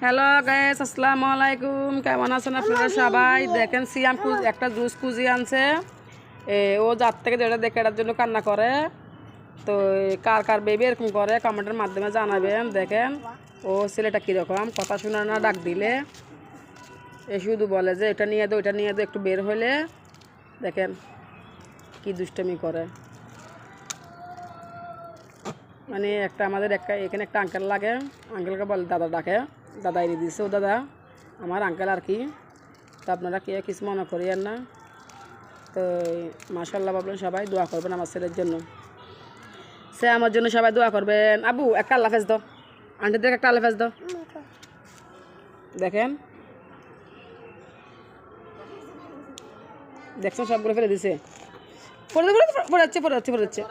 Hello guys, আসসালামু আলাইকুম। কেমন আছেন আপনারা সবাই? দেখেন সিয়াম একটা জুস খুঁজি আনছে। ও যার থেকে যেটা দেখে এটার জন্য কান্না করে। তো কার কার বেবি এরকম করে কমেন্টের মাধ্যমে জানাবেন। দেখেন ও ছেলেটা কীরকম, কথা শোনা না, ডাক দিলে এ শুধু বলে যে এটা নিয়ে দো, এটা নিয়ে দো। একটু বের হলে দেখেন কি দুষ্টামি করে। মানে আমাদের এখানে একটা আঙ্কেল লাগে, আঙ্কেলকে বলে দাদা, ডাকে দাদা এনে দিয়েছে। ও দাদা আমার আঙ্কেল আর কি। তো আপনারা কে কিছু মনে করিয়েন না। তো মাশাআল্লাহ ভাবলেন, সবাই দোয়া করবেন আমার ছেলের জন্য, সে আমার জন্য সবাই দোয়া করবেন। আবু একটা আল্লাহ হাফেজ দাও, আন্টিদের একটা আল্লাহ হাফেজ দাও। দেখেন দেখছেন সবগুলো ফেলে দিছে। পড়ে যাচ্ছে।